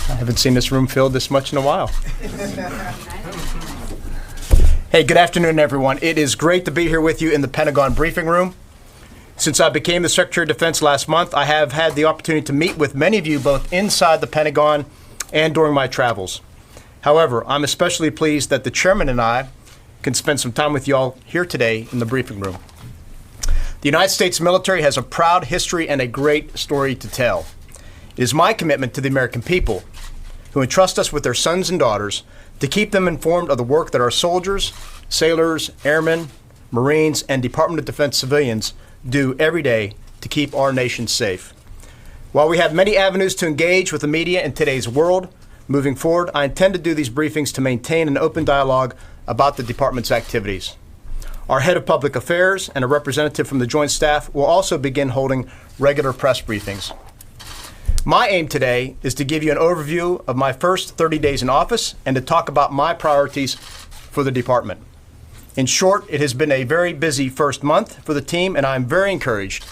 I haven't seen this room filled this much in a while. Hey, good afternoon, everyone. It is great to be here with you in the Pentagon briefing room. Since I became the Secretary of Defense last month, I have had the opportunity to meet with many of you both inside the Pentagon and during my travels. However, I'm especially pleased that the Chairman and I can spend some time with you all here today in the briefing room. The United States military has a proud history and a great story to tell. It is my commitment to the American people, who entrust us with their sons and daughters, to keep them informed of the work that our soldiers, sailors, airmen, Marines, and Department of Defense civilians do every day to keep our nation safe. While we have many avenues to engage with the media in today's world, moving forward, I intend to do these briefings to maintain an open dialogue about the department's activities. Our head of public affairs and a representative from the Joint Staff will also begin holding regular press briefings. My aim today is to give you an overview of my first 30 days in office and to talk about my priorities for the department. In short, it has been a very busy first month for the team, and I'm very encouraged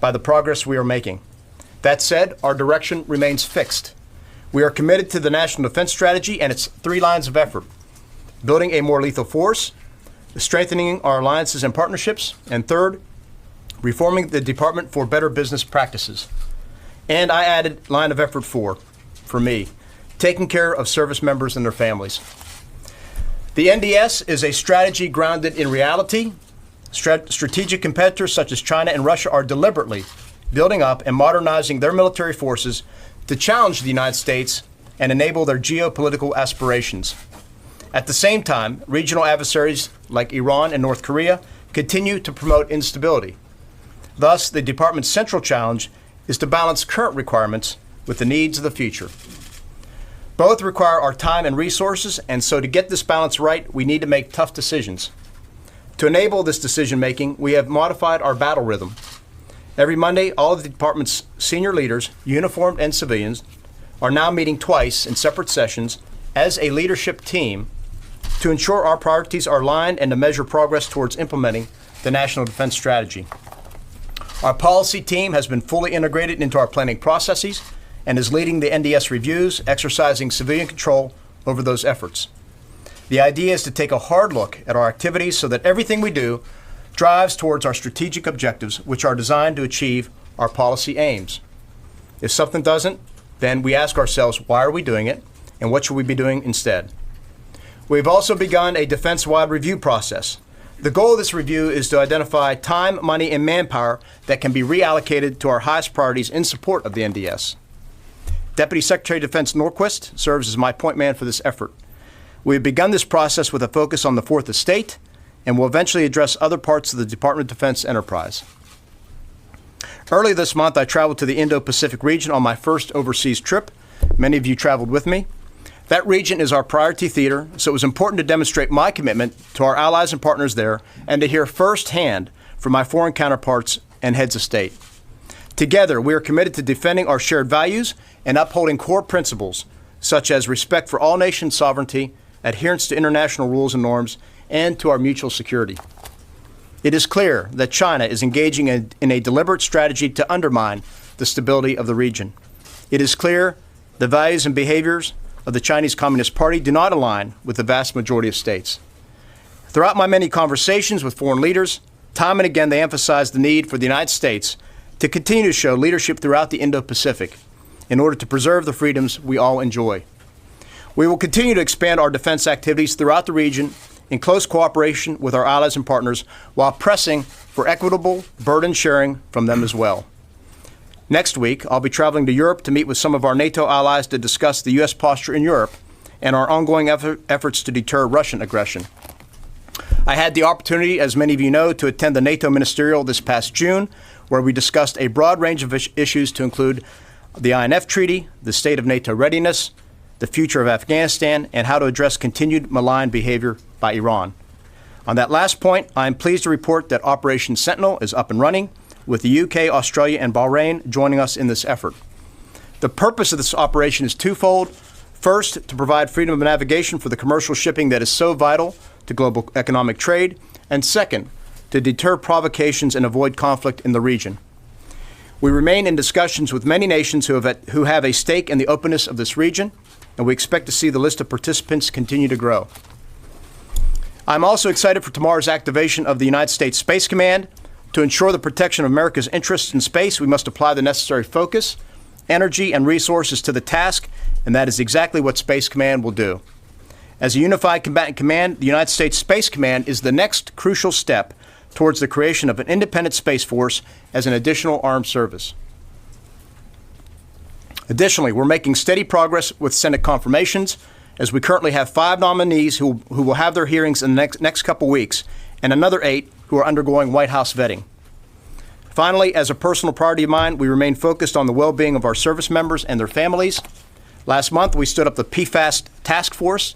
by the progress we are making. That said, our direction remains fixed. We are committed to the National Defense Strategy and its 3 lines of effort: building a more lethal force, strengthening our alliances and partnerships, and third, reforming the department for better business practices. And I added line of effort 4, for me, taking care of service members and their families. The NDS is a strategy grounded in reality. Strategic competitors such as China and Russia are deliberately building up and modernizing their military forces to challenge the United States and enable their geopolitical aspirations. At the same time, regional adversaries like Iran and North Korea continue to promote instability. Thus, the department's central challenge is to balance current requirements with the needs of the future. Both require our time and resources, and so to get this balance right, we need to make tough decisions. To enable this decision-making, we have modified our battle rhythm. Every Monday, all of the department's senior leaders, uniformed and civilians, are now meeting twice in separate sessions as a leadership team to ensure our priorities are aligned and to measure progress towards implementing the National Defense Strategy. Our policy team has been fully integrated into our planning processes and is leading the NDS reviews, exercising civilian control over those efforts. The idea is to take a hard look at our activities so that everything we do drives towards our strategic objectives, which are designed to achieve our policy aims. If something doesn't, then we ask ourselves, why are we doing it, and what should we be doing instead? We've also begun a defense-wide review process. The goal of this review is to identify time, money, and manpower that can be reallocated to our highest priorities in support of the NDS. Deputy Secretary of Defense Norquist serves as my point man for this effort. We have begun this process with a focus on the Fourth Estate and will eventually address other parts of the Department of Defense enterprise. Early this month, I traveled to the Indo-Pacific region on my first overseas trip. Many of you traveled with me. That region is our priority theater, so it was important to demonstrate my commitment to our allies and partners there and to hear firsthand from my foreign counterparts and heads of state. Together, we are committed to defending our shared values and upholding core principles such as respect for all nation sovereignty, adherence to international rules and norms, and to our mutual security. It is clear that China is engaging in a deliberate strategy to undermine the stability of the region. It is clear the values and behaviors of the Chinese Communist Party do not align with the vast majority of states. Throughout my many conversations with foreign leaders, time and again they emphasized the need for the United States to continue to show leadership throughout the Indo-Pacific in order to preserve the freedoms we all enjoy. We will continue to expand our defense activities throughout the region in close cooperation with our allies and partners while pressing for equitable burden sharing from them as well. Next week, I'll be traveling to Europe to meet with some of our NATO allies to discuss the U.S. posture in Europe and our ongoing efforts to deter Russian aggression. I had the opportunity, as many of you know, to attend the NATO Ministerial this past June, where we discussed a broad range of issues to include the INF Treaty, the state of NATO readiness, the future of Afghanistan, and how to address continued malign behavior by Iran. On that last point, I am pleased to report that Operation Sentinel is up and running, with the UK, Australia, and Bahrain joining us in this effort. The purpose of this operation is twofold. First, to provide freedom of navigation for the commercial shipping that is so vital to global economic trade, and second, to deter provocations and avoid conflict in the region. We remain in discussions with many nations who have a stake in the openness of this region, and we expect to see the list of participants continue to grow. I'm also excited for tomorrow's activation of the United States Space Command. To ensure the protection of America's interests in space, we must apply the necessary focus, energy, and resources to the task, and that is exactly what Space Command will do. As a unified combatant command, the United States Space Command is the next crucial step towards the creation of an independent Space Force as an additional armed service. Additionally, we're making steady progress with Senate confirmations, as we currently have 5 nominees who will have their hearings in the next couple weeks, and another 8 who are undergoing White House vetting. Finally, as a personal priority of mine, we remain focused on the well-being of our service members and their families. Last month, we stood up the PFAS task force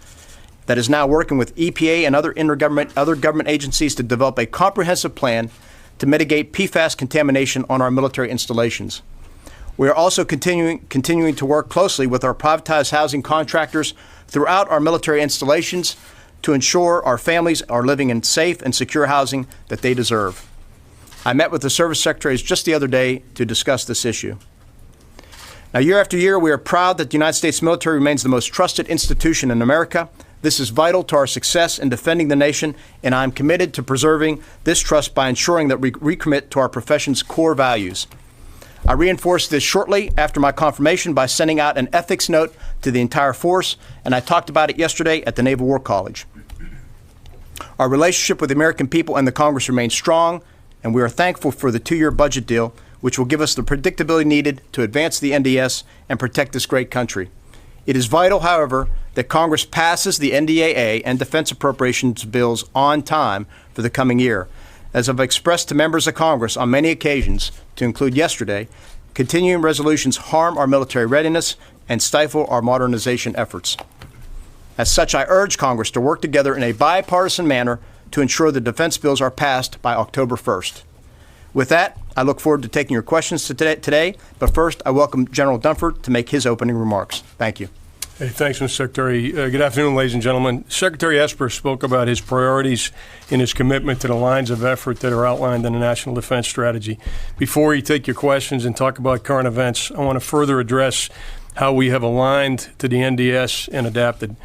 that is now working with EPA and other government agencies to develop a comprehensive plan to mitigate PFAS contamination on our military installations. We are also continuing to work closely with our privatized housing contractors throughout our military installations to ensure our families are living in safe and secure housing that they deserve. I met with the service secretaries just the other day to discuss this issue. Now, year after year, we are proud that the United States military remains the most trusted institution in America. This is vital to our success in defending the nation, and I am committed to preserving this trust by ensuring that we recommit to our profession's core values. I reinforced this shortly after my confirmation by sending out an ethics note to the entire force, and I talked about it yesterday at the Naval War College. Our relationship with the American people and the Congress remains strong, and we are thankful for the 2-year budget deal, which will give us the predictability needed to advance the NDS and protect this great country. It is vital, however, that Congress passes the NDAA and defense appropriations bills on time for the coming year. As I've expressed to members of Congress on many occasions, to include yesterday, continuing resolutions harm our military readiness and stifle our modernization efforts. As such, I urge Congress to work together in a bipartisan manner to ensure the defense bills are passed by October 1st. With that, I look forward to taking your questions today, but first I welcome General Dunford to make his opening remarks. Thank you. Hey, thanks, Mr. Secretary. Good afternoon, ladies and gentlemen. Secretary Esper spoke about his priorities and his commitment to the lines of effort that are outlined in the National Defense Strategy. Before you take your questions and talk about current events, I want to further address how we have aligned to the NDS and adapted.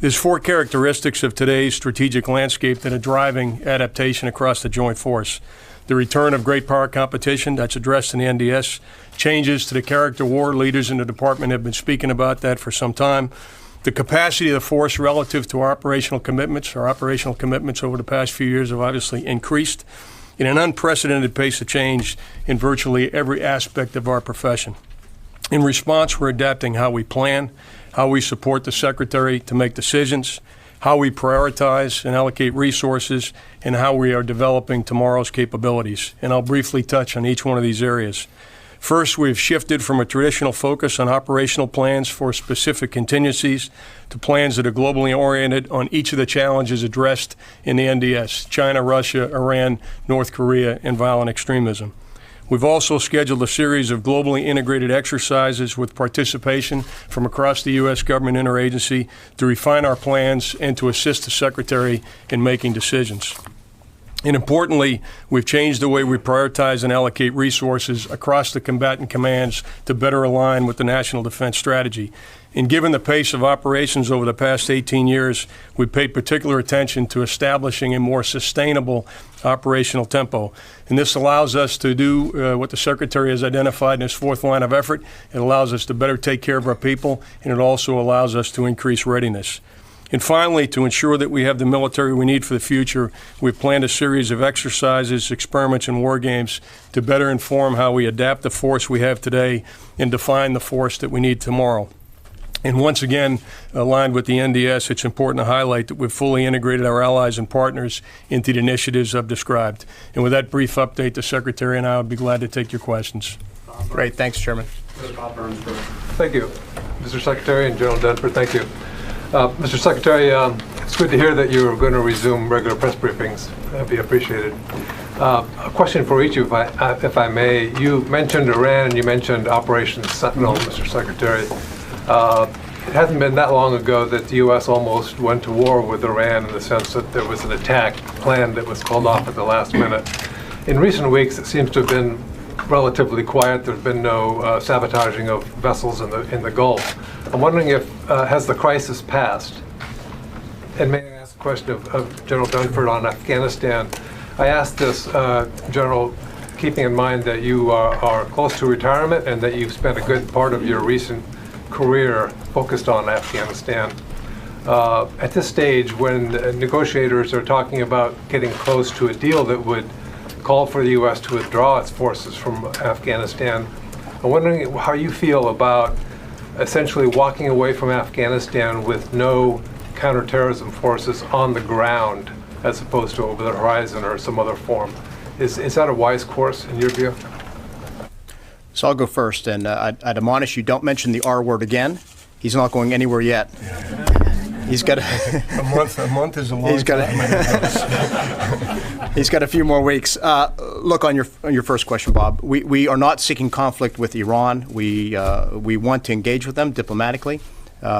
There's 4 characteristics of today's strategic landscape that are driving adaptation across the joint force. The return of great power competition, that's addressed in the NDS. Changes to the character war, leaders in the department have been speaking about that for some time. The capacity of the force relative to our operational commitments over the past few years have obviously increased in an unprecedented pace of change in virtually every aspect of our profession. In response, we're adapting how we plan, how we support the Secretary to make decisions, how we prioritize and allocate resources, and how we are developing tomorrow's capabilities. And I'll briefly touch on each one of these areas. First, we've shifted from a traditional focus on operational plans for specific contingencies to plans that are globally oriented on each of the challenges addressed in the NDS: China, Russia, Iran, North Korea, and violent extremism. We've also scheduled a series of globally integrated exercises with participation from across the U.S. government interagency to refine our plans and to assist the Secretary in making decisions. And importantly, we've changed the way we prioritize and allocate resources across the combatant commands to better align with the National Defense Strategy. And given the pace of operations over the past 18 years, we paid particular attention to establishing a more sustainable operational tempo. And this allows us to do what the Secretary has identified in his 4th line of effort. It allows us to better take care of our people, and it also allows us to increase readiness. And finally, to ensure that we have the military we need for the future, we've planned a series of exercises, experiments, and war games to better inform how we adapt the force we have today and define the force that we need tomorrow. And once again, aligned with the NDS, it's important to highlight that we've fully integrated our allies and partners into the initiatives I've described. And with that brief update, the Secretary and I would be glad to take your questions. Great. Thanks, Chairman. Thank you, Mr. Secretary and General Dunford. Thank you. Mr. Secretary, it's good to hear that you're going to resume regular press briefings. That'd be appreciated. A question for each of you, if I may. You mentioned Iran and you mentioned Operation Sentinel, Mr. Secretary. It hasn't been that long ago that the U.S. almost went to war with Iran in the sense that there was an attack plan that was called off at the last minute. In recent weeks, it seems to have been relatively quiet. There's been no sabotaging of vessels in the Gulf. I'm wondering if, has the crisis passed? And may I ask a question of General Dunford on Afghanistan? I asked this, General, keeping in mind that you are close to retirement and that you've spent a good part of your recent career focused on Afghanistan. At this stage, when negotiators are talking about getting close to a deal that would call for the U.S. to withdraw its forces from Afghanistan, I'm wondering how you feel about essentially walking away from Afghanistan with no counterterrorism forces on the ground as opposed to over the horizon or some other form. Is that a wise course in your view? So I'll go first, and I'd admonish you, don't mention the R word again. He's not going anywhere yet. He's got a month is a long time. He's got a few more weeks. Look, on your first question, Bob, we are not seeking conflict with Iran. We want to engage with them diplomatically.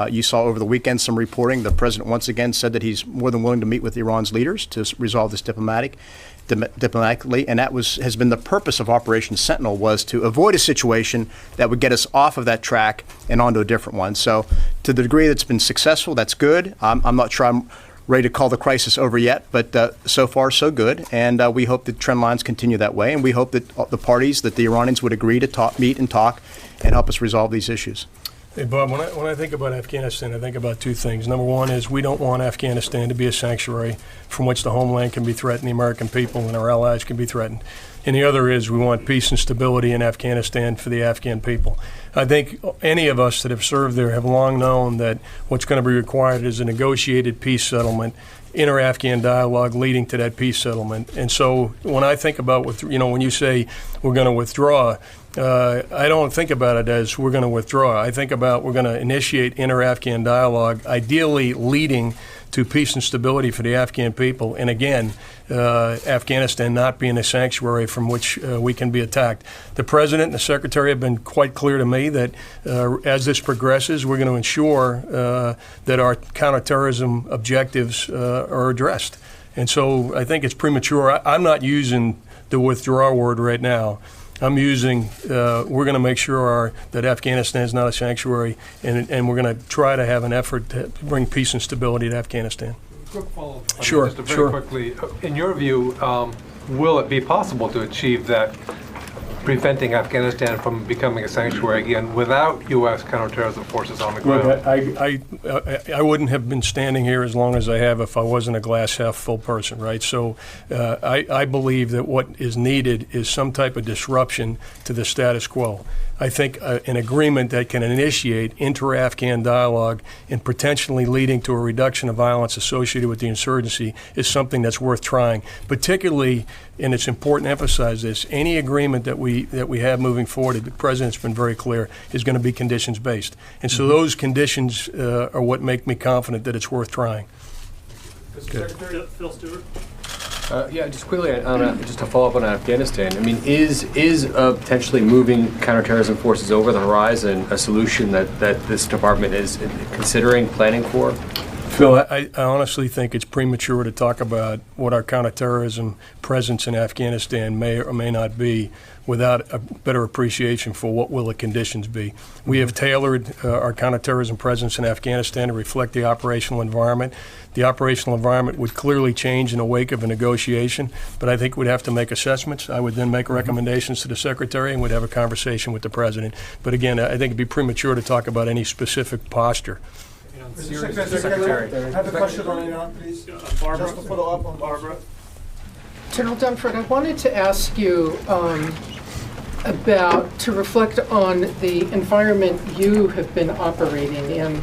You saw over the weekend some reporting. The president once again said that he's more than willing to meet with Iran's leaders to resolve this diplomatically, and that has been the purpose of Operation Sentinel, was to avoid a situation that would get us off of that track and onto a different one. So to the degree that's been successful, that's good. I'm not sure I'm ready to call the crisis over yet, but so far so good, and we hope the trend lines continue that way, and we hope that the parties, that the Iranians would agree to meet and talk and help us resolve these issues. Hey, Bob, when I think about Afghanistan, I think about two things. Number one is we don't want Afghanistan to be a sanctuary from which the homeland can be threatened, the American people and our allies can be threatened. And the other is we want peace and stability in Afghanistan for the Afghan people. I think any of us that have served there have long known that what's going to be required is a negotiated peace settlement, inter-Afghan dialogue leading to that peace settlement. And so when I think about, when you say we're going to withdraw, I don't think about it as we're going to withdraw. I think about we're going to initiate inter-Afghan dialogue, ideally leading to peace and stability for the Afghan people. And again, Afghanistan not being a sanctuary from which we can be attacked. The President and the Secretary have been quite clear to me that as this progresses, we're going to ensure that our counterterrorism objectives are addressed. And so I think it's premature. I'm not using the withdraw word right now. I'm using, we're going to make sure that Afghanistan is not a sanctuary, and we're going to try to have an effort to bring peace and stability to Afghanistan. Quick follow-up. Sure, just very quickly. In your view, will it be possible to achieve that, preventing Afghanistan from becoming a sanctuary again without U.S. counterterrorism forces on the ground? Look, I wouldn't have been standing here as long as I have if I wasn't a glass half full person, right? So I believe that what is needed is some type of disruption to the status quo. I think an agreement that can initiate inter-Afghan dialogue and potentially leading to a reduction of violence associated with the insurgency is something that's worth trying, particularly, and it's important to emphasize this, any agreement that we have moving forward, the President's been very clear, is going to be conditions-based. And so those conditions are what make me confident that it's worth trying. Mr. Secretary, Phil Stewart. Yeah, just quickly, just to follow up on Afghanistan. I mean, is potentially moving counterterrorism forces over the horizon a solution that this department is considering, planning for? Phil, I honestly think it's premature to talk about what our counterterrorism presence in Afghanistan may or may not be without a better appreciation for what will the conditions be. We have tailored our counterterrorism presence in Afghanistan to reflect the operational environment. The operational environment would clearly change in the wake of a negotiation, but I think we'd have to make assessments. I would then make recommendations to the Secretary and we'd have a conversation with the President. But again, I think it'd be premature to talk about any specific posture. Mr. Secretary, I have a question on Iran, please. Barbara. Just to follow up on Barbara. General Dunford, I wanted to ask you to reflect on the environment you have been operating in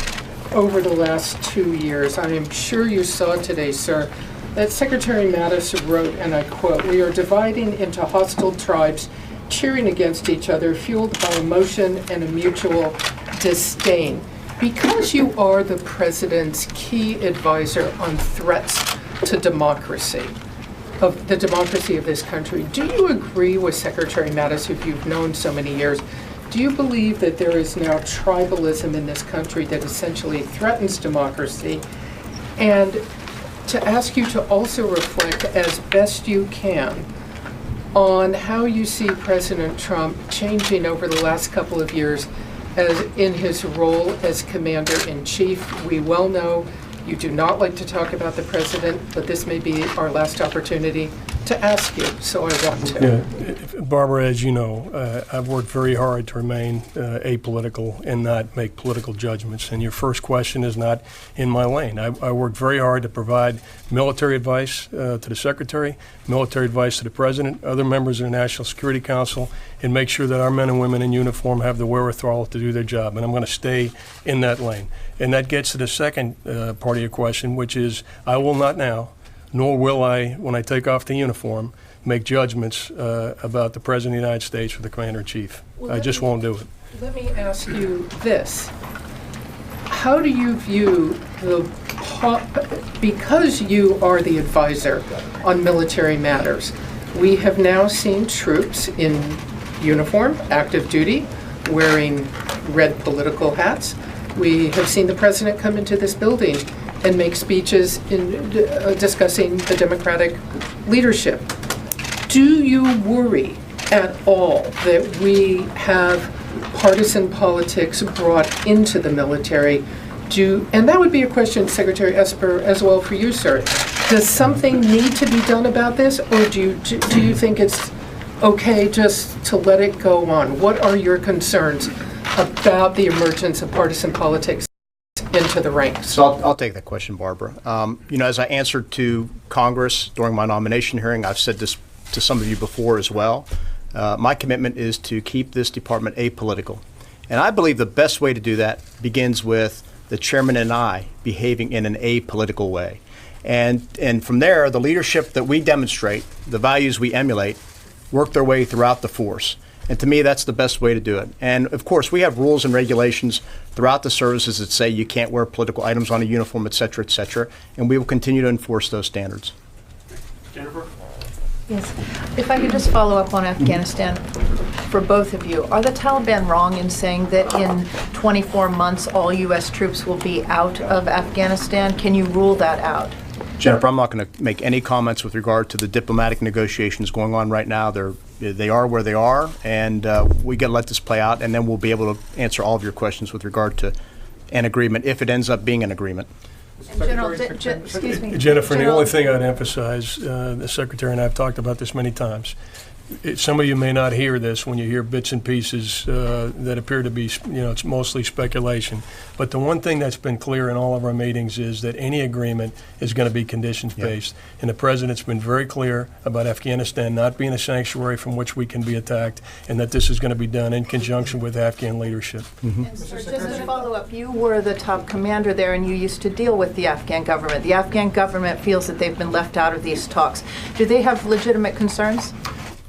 over the last 2 years. I am sure you saw today, sir, that Secretary Mattis wrote, and I quote, "We are dividing into hostile tribes, cheering against each other, fueled by emotion and a mutual disdain." Because you are the President's key advisor on threats to democracy, of the democracy of this country, do you agree with Secretary Mattis, who you've known so many years? Do you believe that there is now tribalism in this country that essentially threatens democracy? And to ask you to also reflect as best you can on how you see President Trump changing over the last couple of years as in his role as Commander-in-Chief. We well know you do not like to talk about the President, but this may be our last opportunity to ask you, so I want to. Yeah. Barbara, as you know, I've worked very hard to remain apolitical and not make political judgments. And your first question is not in my lane. I worked very hard to provide military advice to the Secretary, military advice to the President, other members of the National Security Council, and make sure that our men and women in uniform have the wherewithal to do their job. And I'm going to stay in that lane. And that gets to the second part of your question, which is I will not now, nor will I, when I take off the uniform, make judgments about the President of the United States or the Commander-in-Chief. Well, I just won't do it. Let me ask you this. How do you view because you are the advisor on military matters, we have now seen troops in uniform, active duty, wearing red political hats. We have seen the President come into this building and make speeches in discussing the Democratic leadership. Do you worry at all that we have partisan politics brought into the military? And that would be a question, Secretary Esper, as well for you, sir. Does something need to be done about this, or do you think it's okay just to let it go on? What are your concerns about the emergence of partisan politics into the ranks? So I'll take that question, Barbara. As I answered to Congress during my nomination hearing, I've said this to some of you before as well. My commitment is to keep this department apolitical. And I believe the best way to do that begins with the chairman and I behaving in an apolitical way. And from there, the leadership that we demonstrate, the values we emulate, work their way throughout the force. And to me, that's the best way to do it. And of course, we have rules and regulations throughout the services that say you can't wear political items on a uniform, et cetera, and we will continue to enforce those standards. Jennifer? Yes. If I could just follow up on Afghanistan for both of you. Are the Taliban wrong in saying that in 24 months all U.S. troops will be out of Afghanistan? Can you rule that out? Jennifer, I'm not going to make any comments with regard to the diplomatic negotiations going on right now. They are where they are, and we got to let this play out, and then we'll be able to answer all of your questions with regard to an agreement, if it ends up being an agreement. General, excuse me. Jennifer, General, the only thing I'd emphasize, the Secretary and I have talked about this many times. Some of you may not hear this when you hear bits and pieces that appear to be, it's mostly speculation. But the one thing that's been clear in all of our meetings is that any agreement is going to be conditions-based. Yep. And the President's been very clear about Afghanistan not being a sanctuary from which we can be attacked, and that this is going to be done in conjunction with Afghan leadership. Mm-hmm. And sir, just to follow up, you were the top commander there, and you used to deal with the Afghan government. The Afghan government feels that they've been left out of these talks. Do they have legitimate concerns?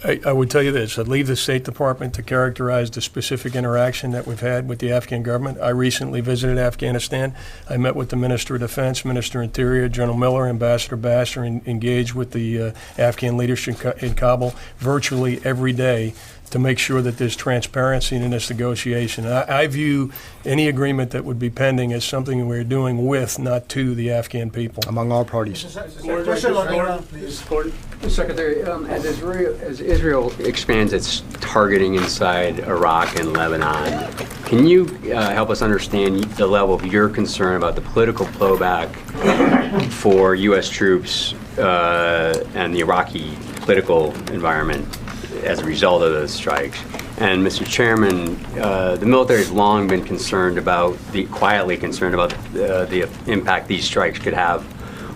I would tell you this. I'd leave the State Department to characterize the specific interaction that we've had with the Afghan government. I recently visited Afghanistan. I met with the Minister of Defense, Minister of Interior, General Miller, Ambassador Basher, and engaged with the Afghan leadership in Kabul virtually every day to make sure that there's transparency in this negotiation. I view any agreement that would be pending as something we're doing with, not to, the Afghan people. Among all parties. Question on Iran, please. Secretary, as Israel expands its targeting inside Iraq and Lebanon, can you help us understand the level of your concern about the political blowback for U.S. troops and the Iraqi political environment as a result of those strikes? And Mr. Chairman, the military has long been quietly concerned about the impact these strikes could have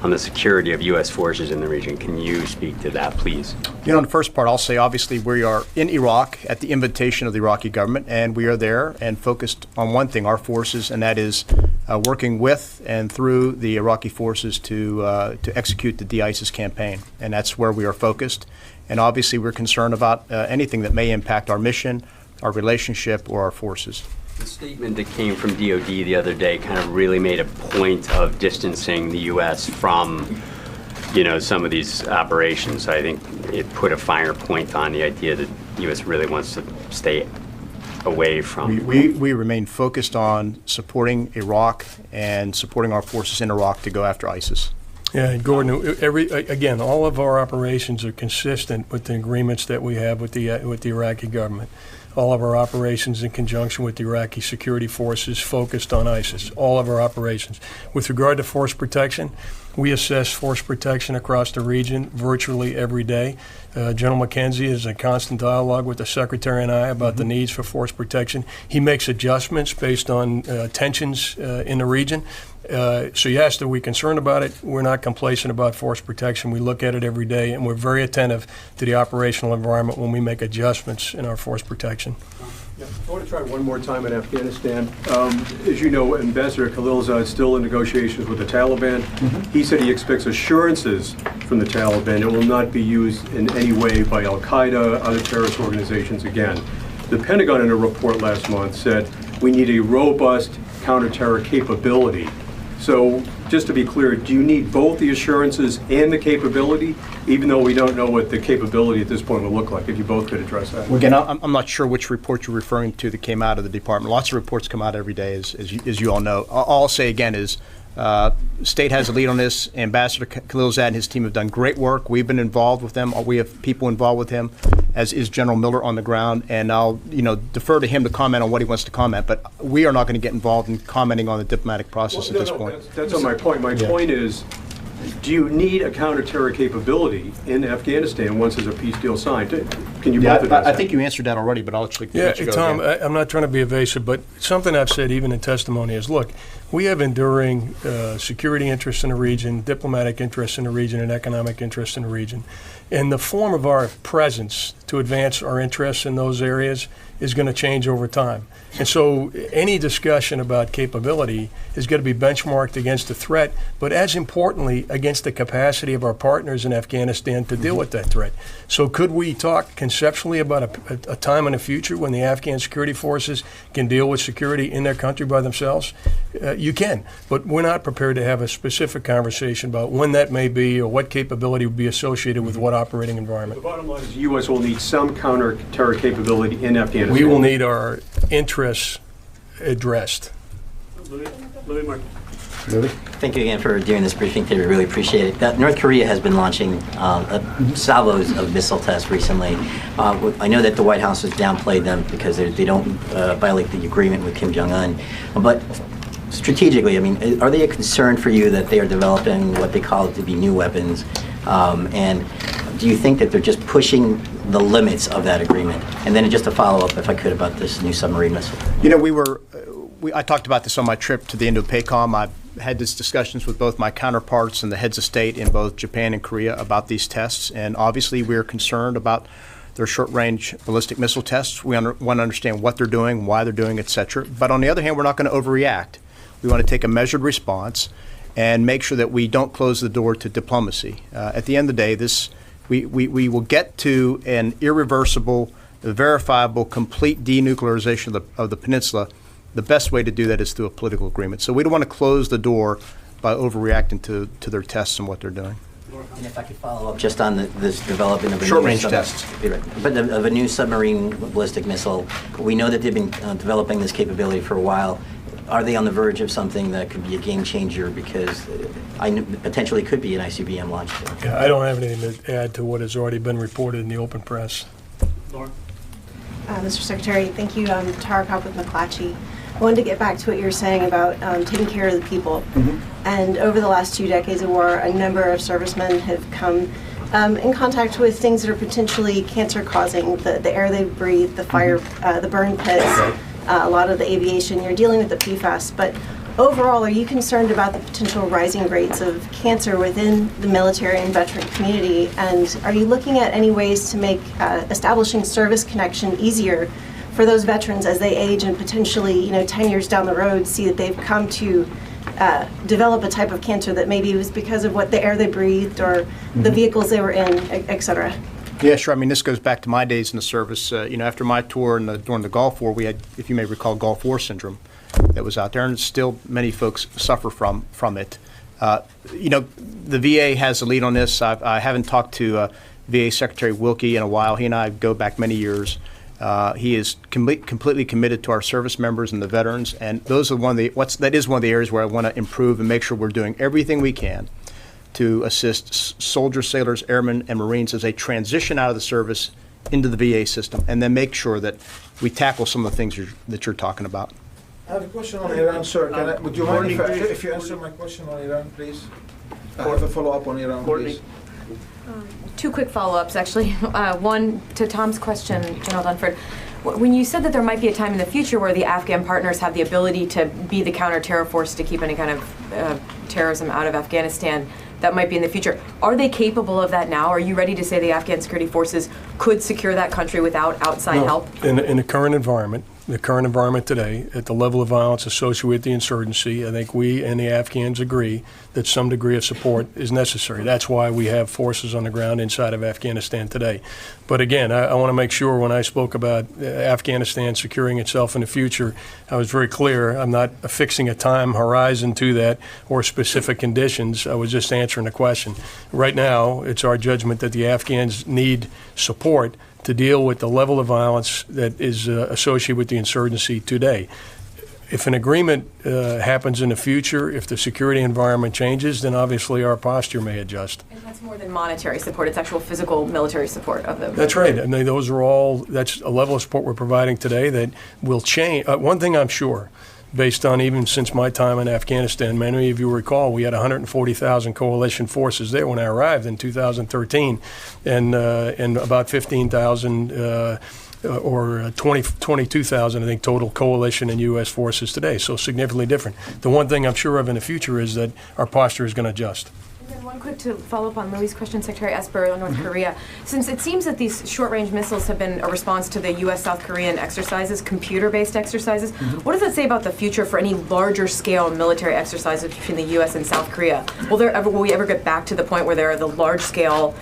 on the security of U.S. forces in the region. Can you speak to that, please? On the first part, I'll say obviously we are in Iraq at the invitation of the Iraqi government, and we are there and focused on one thing, our forces, and that is working with and through the Iraqi forces to execute the de-ISIS campaign. And that's where we are focused. And obviously we're concerned about anything that may impact our mission, our relationship, or our forces. The statement that came from DOD the other day kind of really made a point of distancing the U.S. from, some of these operations. I think it put a finer point on the idea that the U.S. really wants to stay away from. We remain focused on supporting Iraq and supporting our forces in Iraq to go after ISIS. Yeah, Gordon, again, all of our operations are consistent with the agreements that we have with the Iraqi government. All of our operations in conjunction with the Iraqi security forces focused on ISIS, all of our operations. With regard to force protection, we assess force protection across the region virtually every day. General McKenzie is in constant dialogue with the Secretary and I about the needs for force protection. He makes adjustments based on tensions in the region. So yes, are we concerned about it? We're not complacent about force protection. We look at it every day, and we're very attentive to the operational environment when we make adjustments in our force protection. Yeah. I want to try one more time in Afghanistan. As you know, Ambassador Khalilzad is still in negotiations with the Taliban. He said he expects assurances from the Taliban it will not be used in any way by Al-Qaeda, other terrorist organizations again. The Pentagon, in a report last month, said we need a robust counter-terror capability. So, just to be clear, do you need both the assurances and the capability, even though we don't know what the capability at this point will look like, if you both could address that? Well, again, I'm not sure which report you're referring to that came out of the department. Lots of reports come out every day, as you all know. All I'll say again is State has a lead on this. Ambassador Khalilzad and his team have done great work. We've been involved with them. We have people involved with him, as is General Miller on the ground, and I'll defer to him to comment on what he wants to comment, but we are not going to get involved in commenting on the diplomatic process at this point. That's not my point. My point is, do you need a counter-terror capability in Afghanistan once there's a peace deal signed? Can you both address that? I think you answered that already, but I'll actually let you go Tom, again. I'm not trying to be evasive, but something I've said even in testimony is, look, we have enduring security interests in the region, diplomatic interests in the region, and economic interests in the region. And the form of our presence to advance our interests in those areas is going to change over time. And so any discussion about capability is going to be benchmarked against the threat, but as importantly, against the capacity of our partners in Afghanistan to deal with that threat. So could we talk conceptually about a time in the future when the Afghan security forces can deal with security in their country by themselves? You can, but we're not prepared to have a specific conversation about when that may be or what capability would be associated with what operating environment. The bottom line is the U.S. will need some counter-terror capability in Afghanistan. We will need our interests addressed. Thank you again for doing this briefing today. We really appreciate it. North Korea has been launching salvos of missile tests recently. I know that the White House has downplayed them because they don't violate the agreement with Kim Jong-un. But strategically, I mean, are they a concern for you that they are developing what they call it to be new weapons? And do you think that they're just pushing the limits of that agreement? And then just a follow-up, if I could, about this new submarine missile. I talked about this on my trip to the Indo-Pacific. I've had these discussions with both my counterparts and the heads of state in both Japan and Korea about these tests. And obviously, we're concerned about their short-range ballistic missile tests. We want to understand what they're doing, why they're doing, et cetera. But on the other hand, we're not going to overreact. We want to take a measured response and make sure that we don't close the door to diplomacy. At the end of the day, we will get to an irreversible, verifiable, complete denuclearization of the peninsula. The best way to do that is through a political agreement. So we don't want to close the door by overreacting to their tests and what they're doing. And if I could follow up just on this development of a short-range tests, but of a new submarine ballistic missile. We know that they've been developing this capability for a while. Are they on the verge of something that could be a game changer? Because potentially could be an ICBM launch. Yeah, I don't have anything to add to what has already been reported in the open press. Laura? Mr. Secretary, thank you. Tara Kopp with McClatchy. I wanted to get back to what you were saying about taking care of the people. And over the last 2 decades of war, a number of servicemen have come in contact with things that are potentially cancer-causing, the air they breathe, the fire, the burn pits, a lot of the aviation. You're dealing with the PFAS. But overall, are you concerned about the potential rising rates of cancer within the military and veteran community? And are you looking at any ways to make establishing service connection easier for those veterans as they age and potentially, 10 years down the road, see that they've come to develop a type of cancer that maybe was because of what the air they breathed or the vehicles they were in, et cetera? Yeah, sure. I mean, this goes back to my days in the service. After my tour during the Gulf War, we had, if you may recall, Gulf War syndrome that was out there, and still many folks suffer from it. The VA has a lead on this. I haven't talked to VA Secretary Wilkie in a while. He and I go back many years. He is completely committed to our service members and the veterans, and those are that is one of the areas where I want to improve and make sure we're doing everything we can to assist soldiers, sailors, airmen, and Marines as they transition out of the service into the VA system, and then make sure that we tackle some of the things that you're talking about. I have a question on Iran, sir. Would you mind if you answer my question on Iran, please? I have a follow-up on Iran, please. Two quick follow-ups, actually. One, to Tom's question, General Dunford. When you said that there might be a time in the future where the Afghan partners have the ability to be the counter-terror force to keep any kind of terrorism out of Afghanistan, that might be in the future. Are they capable of that now? Are you ready to say the Afghan security forces could secure that country without outside help? In the current environment today, at the level of violence associated with the insurgency, I think we and the Afghans agree that some degree of support is necessary. That's why we have forces on the ground inside of Afghanistan today. But again, I want to make sure when I spoke about Afghanistan securing itself in the future, I was very clear. I'm not affixing a time horizon to that or specific conditions. I was just answering the question. Right now, it's our judgment that the Afghans need support to deal with the level of violence that is associated with the insurgency today. If an agreement happens in the future, if the security environment changes, then obviously our posture may adjust. And that's more than monetary support, it's actual physical military support of them. That's right. I mean, those are all, that's a level of support we're providing today that will change. One thing I'm sure, based on even since my time in Afghanistan, many of you recall we had 140,000 coalition forces there when I arrived in 2013, and about 15,000 or 22,000, I think, total coalition and U.S. forces today, so significantly different. The one thing I'm sure of in the future is that our posture is going to adjust. And then one quick to follow up on Louis' question, Secretary Esper on North Korea. Since it seems that these short-range missiles have been a response to the U.S.-South Korean exercises, computer-based exercises, what does that say about the future for any larger-scale military exercises between the U.S. and South Korea? Will we ever get back to the point where there are the large-scale,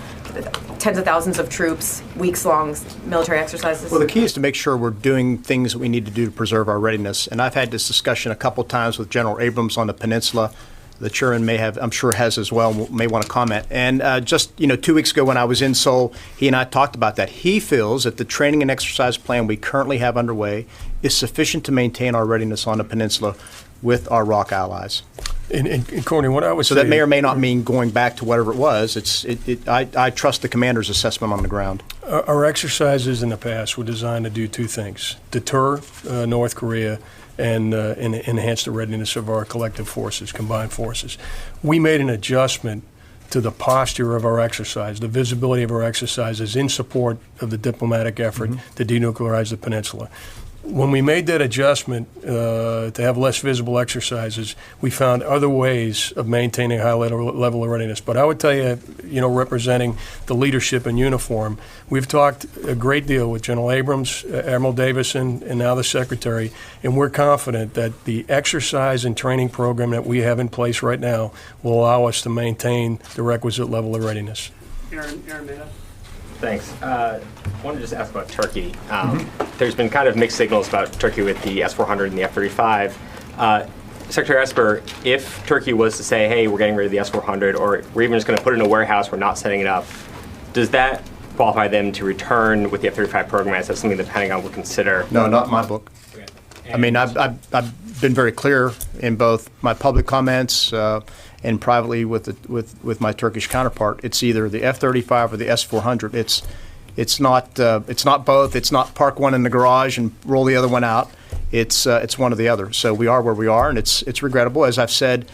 tens of thousands of troops, weeks-long military exercises? Well, the key is to make sure we're doing things that we need to do to preserve our readiness. And I've had this discussion a couple times with General Abrams on the peninsula. The chairman may have, I'm sure has as well, may want to comment. And just 2 weeks ago when I was in Seoul, he and I talked about that. He feels that the training and exercise plan we currently have underway is sufficient to maintain our readiness on the peninsula with our ROC allies. And Courtney, what I would say... So that may or may not mean going back to whatever it was. I trust the commander's assessment on the ground. Our exercises in the past were designed to do two things: deter North Korea and enhance the readiness of our collective forces, combined forces. We made an adjustment to the posture of our exercise, the visibility of our exercises in support of the diplomatic effort to denuclearize the peninsula. When we made that adjustment to have less visible exercises, we found other ways of maintaining a high level of readiness. But I would tell you, representing the leadership in uniform, we've talked a great deal with General Abrams, Admiral Davison, and now the Secretary, and we're confident that the exercise and training program that we have in place right now will allow us to maintain the requisite level of readiness. Aaron Mena. Thanks. I wanted to just ask about Turkey. There's been kind of mixed signals about Turkey with the S-400 and the F-35. Secretary Esper, if Turkey was to say, hey, we're getting rid of the S-400, or we're even just going to put it in a warehouse, we're not setting it up, does that qualify them to return with the F-35 program? Is that something the Pentagon would consider? No, not in my book. Okay. I mean, I've been very clear in both my public comments and privately with my Turkish counterpart. It's either the F-35 or the S-400. It's not both. It's not park one in the garage and roll the other one out. It's one or the other. So we are where we are, and it's regrettable. As I've said,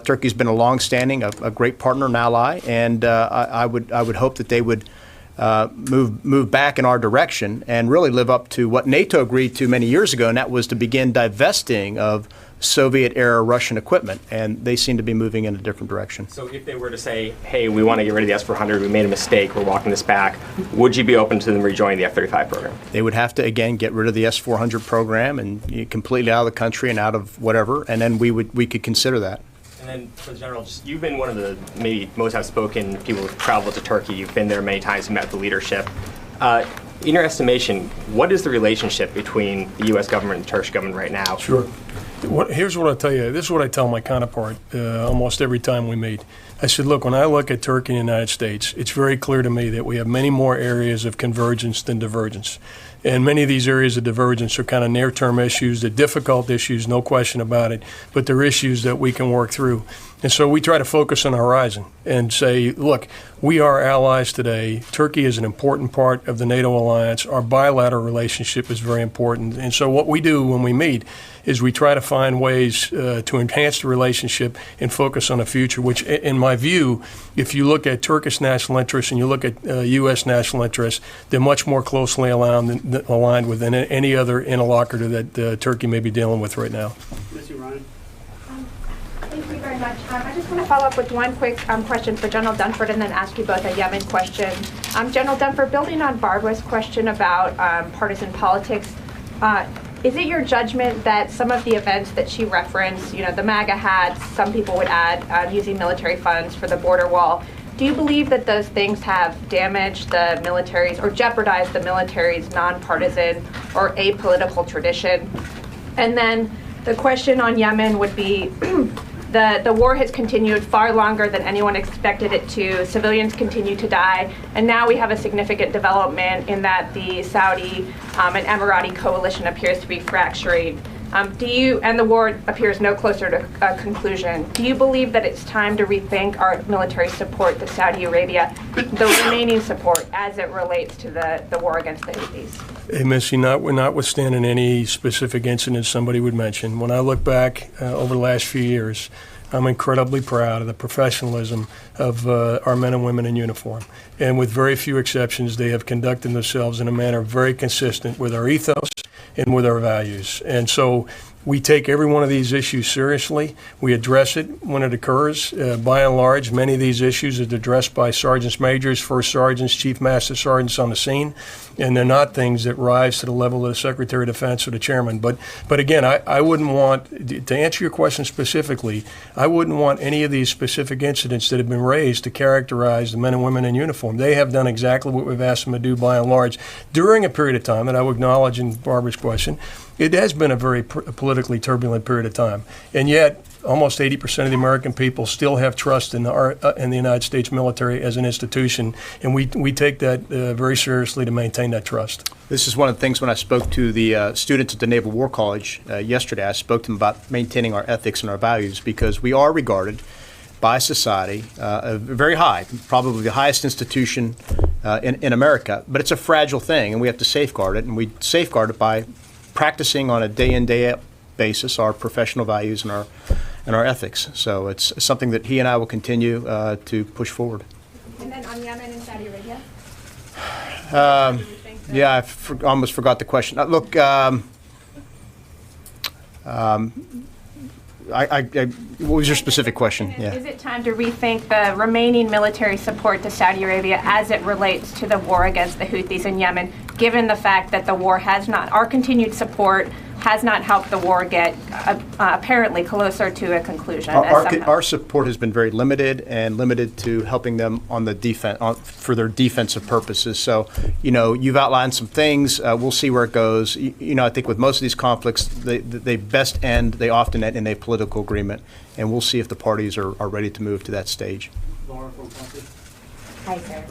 Turkey's been a long-standing, a great partner and ally, and I would hope that they would move back in our direction and really live up to what NATO agreed to many years ago, and that was to begin divesting of Soviet-era Russian equipment, and they seem to be moving in a different direction. So if they were to say, hey, we want to get rid of the S-400, we made a mistake, we're walking this back, would you be open to them rejoining the F-35 program? They would have to, again, get rid of the S-400 program and completely out of the country and out of whatever, and then we could consider that. And then, for the General, you've been one of the maybe most outspoken people who've traveled to Turkey. You've been there many times and met with the leadership. In your estimation, what is the relationship between the U.S. government and the Turkish government right now? Sure. Here's what I'll tell you. This is what I tell my counterpart almost every time we meet. I said, look, when I look at Turkey and the United States, it's very clear to me that we have many more areas of convergence than divergence. And many of these areas of divergence are kind of near-term issues, they're difficult issues, no question about it, but they're issues that we can work through. And so we try to focus on the horizon and say, look, we are allies today. Turkey is an important part of the NATO alliance. Our bilateral relationship is very important. And so what we do when we meet is we try to find ways to enhance the relationship and focus on the future, which, in my view, if you look at Turkish national interests and you look at U.S. national interests, they're much more closely aligned with any other interlocutor that Turkey may be dealing with right now. Missy Ryan. Thank you very much. I just want to follow up with one quick question for General Dunford and then ask you both a Yemen question. General Dunford, building on Barbara's question about partisan politics, is it your judgment that some of the events that she referenced, the MAGA hats, some people would add using military funds for the border wall, do you believe that those things have damaged the military's or jeopardized the military's nonpartisan or apolitical tradition? And then the question on Yemen would be, the war has continued far longer than anyone expected it to. Civilians continue to die. And now we have a significant development in that the Saudi and Emirati coalition appears to be fracturing. And the war appears no closer to a conclusion. Do you believe that it's time to rethink our military support to Saudi Arabia, the remaining support as it relates to the war against the Houthis? Hey, Missy, notwithstanding any specific incidents somebody would mention, when I look back over the last few years, I'm incredibly proud of the professionalism of our men and women in uniform. And with very few exceptions, they have conducted themselves in a manner very consistent with our ethos and with our values. And so we take every one of these issues seriously. We address it when it occurs. By and large, many of these issues are addressed by sergeants majors, first sergeants, chief master sergeants on the scene, and they're not things that rise to the level of the Secretary of Defense or the chairman. But again, I wouldn't want, to answer your question specifically, I wouldn't want any of these specific incidents that have been raised to characterize the men and women in uniform. They have done exactly what we've asked them to do by and large during a period of time that I would acknowledge in Barbara's question. It has been a very politically turbulent period of time, and yet almost 80% of the American people still have trust in the United States military as an institution, and we take that very seriously to maintain that trust. This is one of the things when I spoke to the students at the Naval War College yesterday. I spoke to them about maintaining our ethics and our values because we are regarded by society very high, probably the highest institution in America, but it's a fragile thing, and we have to safeguard it, and we safeguard it by practicing on a day-in, day-out basis our professional values and our ethics. So it's something that he and I will continue to push forward. And then on Yemen and Saudi Arabia? Yeah, I almost forgot the question. Look, what was your specific question? Yeah. Is it time to rethink the remaining military support to Saudi Arabia as it relates to the war against the Houthis in Yemen, given the fact that the war our continued support has not helped the war get apparently closer to a conclusion? Our support has been very limited and limited to helping them on the for their defensive purposes. So, you've outlined some things. We'll see where it goes. I think with most of these conflicts, they often end in a political agreement, and we'll see if the parties are ready to move to that stage. Laura from Congress. Hi, sir.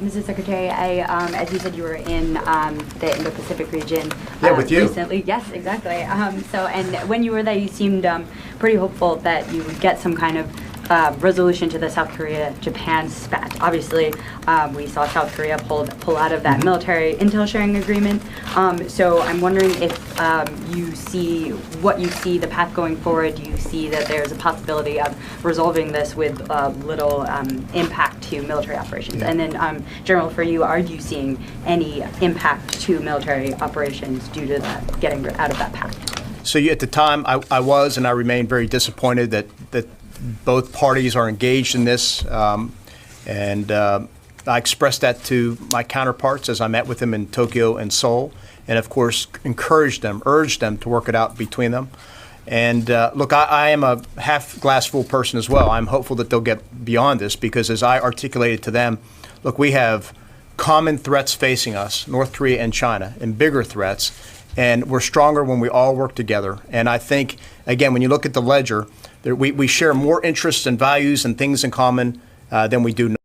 Mr. Secretary, as you said, you were in the Indo-Pacific region with you. Recently. Yes, exactly. And when you were there, you seemed pretty hopeful that you would get some kind of resolution to the South Korea-Japan spat. Obviously, we saw South Korea pull out of that military intel sharing agreement. So I'm wondering if you see the path going forward. Do you see that there's a possibility of resolving this with little impact to military operations? And then, General, for you, are you seeing any impact to military operations due to that getting out of that pact? So at the time, I was and I remain very disappointed that both parties are engaged in this, and I expressed that to my counterparts as I met with them in Tokyo and Seoul, and of course urged them to work it out between them. And look, I am a half glass full person as well. I'm hopeful that they'll get beyond this because as I articulated to them, look, we have common threats facing us, North Korea and China, and bigger threats, and we're stronger when we all work together. And I think, again, when you look at the ledger, we share more interests and values and things in common than we do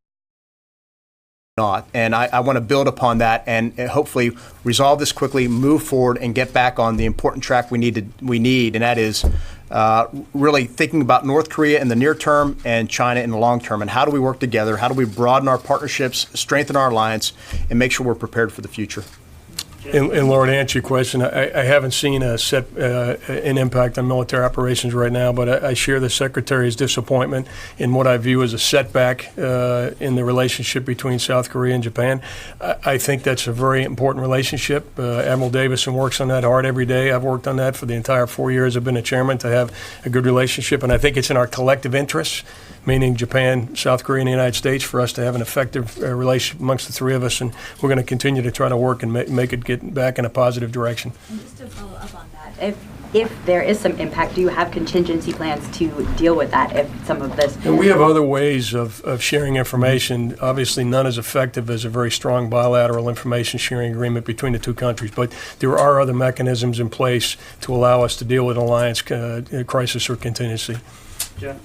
not. And I want to build upon that and hopefully resolve this quickly, move forward, and get back on the important track we need, and that is really thinking about North Korea in the near term and China in the long term. And how do we work together? How do we broaden our partnerships, strengthen our alliance, and make sure we're prepared for the future? And Laura, to answer your question, I haven't seen an impact on military operations right now, but I share the Secretary's disappointment in what I view as a setback in the relationship between South Korea and Japan. I think that's a very important relationship. Admiral Davison works on that hard every day. I've worked on that for the entire 4 years I've been a chairman, to have a good relationship, and I think it's in our collective interests, meaning Japan, South Korea, and the United States, for us to have an effective relationship amongst the three of us, and we're going to continue to try to work and make it get back in a positive direction. And just to follow up on that, if there is some impact, do you have contingency plans to deal with that if some of this? And we have other ways of sharing information. Obviously, none as effective as a very strong bilateral information sharing agreement between the two countries, but there are other mechanisms in place to allow us to deal with an alliance crisis or contingency. Jeff,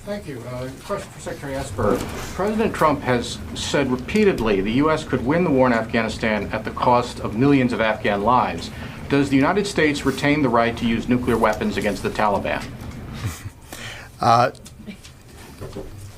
Thank you. Question for Secretary Esper. President Trump has said repeatedly the U.S. could win the war in Afghanistan at the cost of millions of Afghan lives. Does the United States retain the right to use nuclear weapons against the Taliban?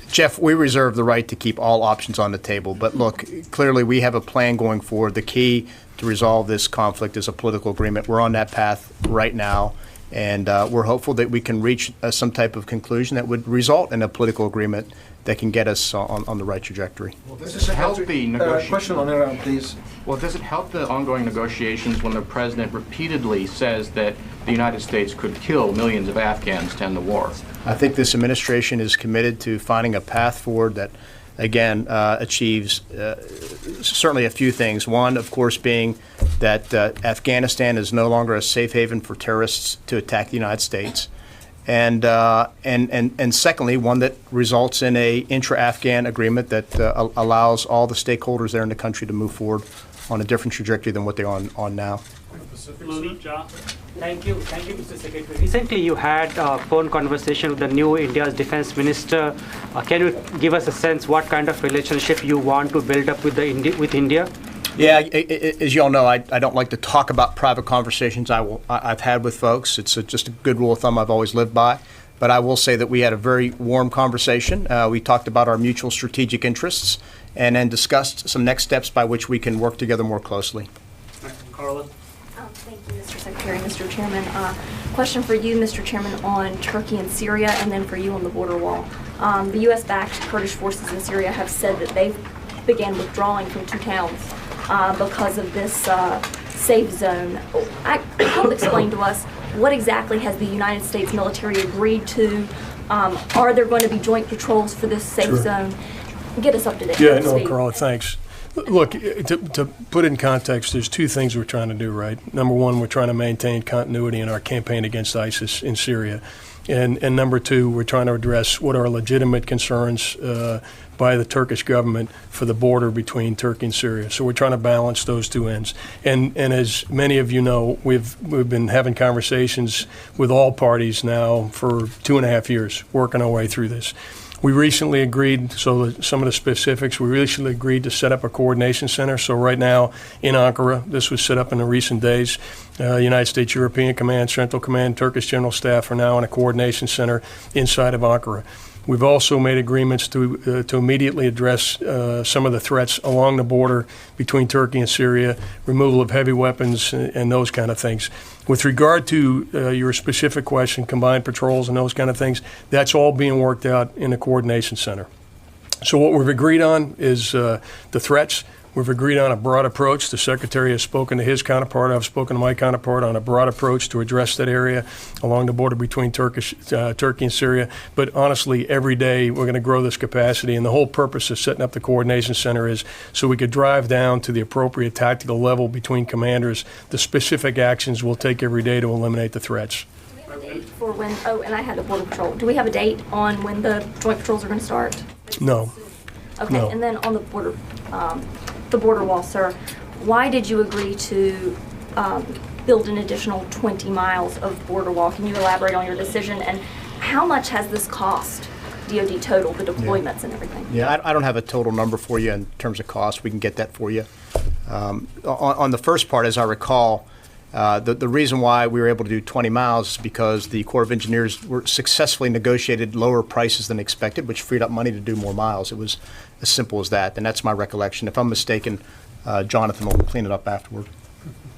Jeff, we reserve the right to keep all options on the table. But look, clearly we have a plan going forward. The key to resolve this conflict is a political agreement. We're on that path right now. And we're hopeful that we can reach some type of conclusion that would result in a political agreement that can get us on the right trajectory. Well, does it help the negotiations? Question on Iran, please. Well, does it help the ongoing negotiations when the president repeatedly says that the United States could kill millions of Afghans to end the war? I think this administration is committed to finding a path forward that, again, achieves certainly a few things. One, of course, being that Afghanistan is no longer a safe haven for terrorists to attack the United States. And secondly, one that results in a intra-Afghan agreement that allows all the stakeholders there in the country to move forward on a different trajectory than what they're on now. Thank you, Mr. Secretary. Recently, you had a phone conversation with the new India's defense minister. Can you give us a sense what kind of relationship you want to build up with India? Yeah, as you all know, I don't like to talk about private conversations I've had with folks. It's just a good rule of thumb I've always lived by. But I will say that we had a very warm conversation. We talked about our mutual strategic interests and then discussed some next steps by which we can work together more closely. Carla. Thank you, Mr. Secretary, Mr. Chairman. Question for you, Mr. Chairman, on Turkey and Syria, and then for you on the border wall. The U.S.-backed Kurdish forces in Syria have said that they began withdrawing from two towns because of this safe zone. Help explain to us what exactly has the United States military agreed to? Are there going to be joint patrols for this safe zone? Get us up to date. Yeah, no, Carla, thanks. Look, to put it in context, there's two things we're trying to do, right? Number one, we're trying to maintain continuity in our campaign against ISIS in Syria. And number two, we're trying to address what are legitimate concerns by the Turkish government for the border between Turkey and Syria. So we're trying to balance those two ends. And as many of you know, we've been having conversations with all parties now for 2.5 years, working our way through this. We recently agreed, so some of the specifics, we recently agreed to set up a coordination center. So right now in Ankara, this was set up in the recent days. United States European Command, Central Command, Turkish General Staff are now in a coordination center inside of Ankara. We've also made agreements to immediately address some of the threats along the border between Turkey and Syria, removal of heavy weapons and those kind of things. With regard to your specific question, combined patrols and those kind of things, that's all being worked out in a coordination center. So what we've agreed on is the threats. We've agreed on a broad approach. The Secretary has spoken to his counterpart. I've spoken to my counterpart on a broad approach to address that area along the border between Turkey and Syria. But honestly, every day we're going to grow this capacity, and the whole purpose of setting up the coordination center is so we could drive down to the appropriate tactical level between commanders the specific actions we'll take every day to eliminate the threats. For when, and I had the Border Patrol. Do we have a date on when the joint patrols are going to start? No. Okay, No. And then on the border wall, sir, why did you agree to build an additional 20 miles of border wall? Can you elaborate on your decision, and how much has this cost DoD total, the deployments and everything? Yeah, I don't have a total number for you in terms of cost. We can get that for you. On the first part, as I recall, the reason why we were able to do 20 miles is because the Corps of Engineers were successfully negotiated lower prices than expected, which freed up money to do more miles. It was as simple as that, and that's my recollection. If I'm mistaken, Jonathan will clean it up afterward.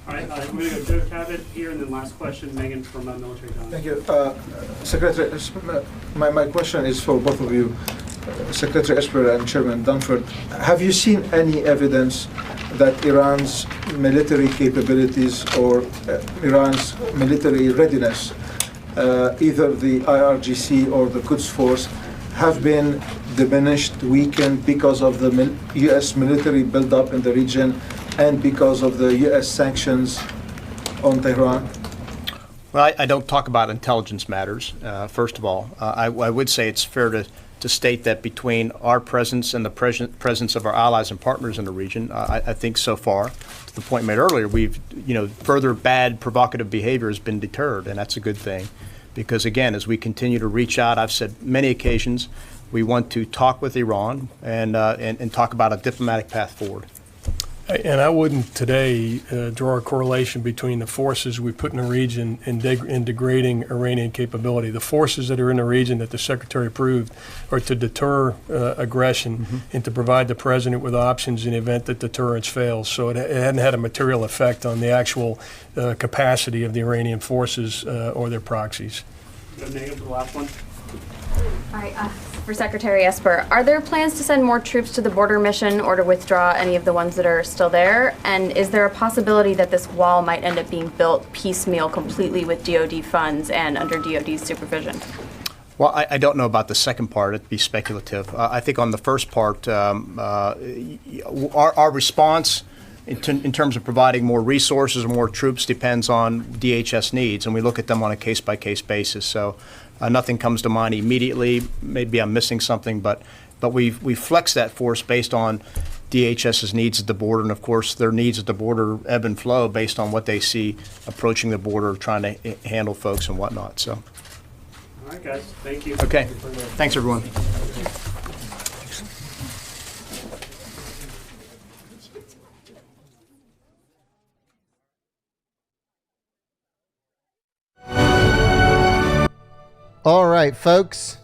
All right, I'm going to go Joe Cabot here, and then last question, Megan from Military Times. Thank you. Secretary, my question is for both of you, Secretary Esper and Chairman Dunford. Have you seen any evidence that Iran's military capabilities or Iran's military readiness, either the IRGC or the Quds Force, have been diminished, weakened because of the U.S. military buildup in the region and because of the U.S. sanctions on Tehran? Well, I don't talk about intelligence matters, first of all. I would say it's fair to state that between our presence and the presence of our allies and partners in the region, I think so far, to the point made earlier, we've, further bad provocative behavior has been deterred, and that's a good thing. Because again, as we continue to reach out, I've said many occasions, we want to talk with Iran and talk about a diplomatic path forward. And I wouldn't today draw a correlation between the forces we put in the region and degrading Iranian capability. The forces that are in the region that the Secretary approved are to deter aggression and to provide the President with options in the event that deterrence fails. So it hadn't had a material effect on the actual capacity of the Iranian forces or their proxies. Go Megan for the last one. All right, for Secretary Esper, are there plans to send more troops to the border mission or to withdraw any of the ones that are still there? And is there a possibility that this wall might end up being built piecemeal completely with DoD funds and under DoD's supervision? Well, I don't know about the second part. It'd be speculative. I think on the first part, our response in terms of providing more resources and more troops depends on DHS needs, and we look at them on a case-by-case basis. So nothing comes to mind immediately. Maybe I'm missing something, but we flex that force based on DHS's needs at the border, and of course their needs at the border ebb and flow based on what they see approaching the border, trying to handle folks and whatnot. So. All right, guys. Thank you. Okay. Thanks, everyone. All right, folks.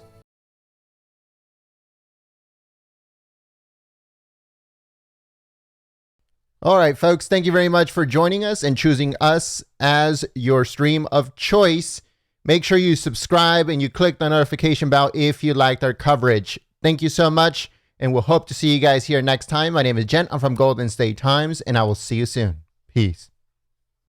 All right, folks. Thank you very much for joining us and choosing us as your stream of choice. Make sure you subscribe and you click the notification bell if you liked our coverage. Thank you so much, and we'll hope to see you guys here next time. My name is Jen. I'm from Golden State Times, and I will see you soon. Peace.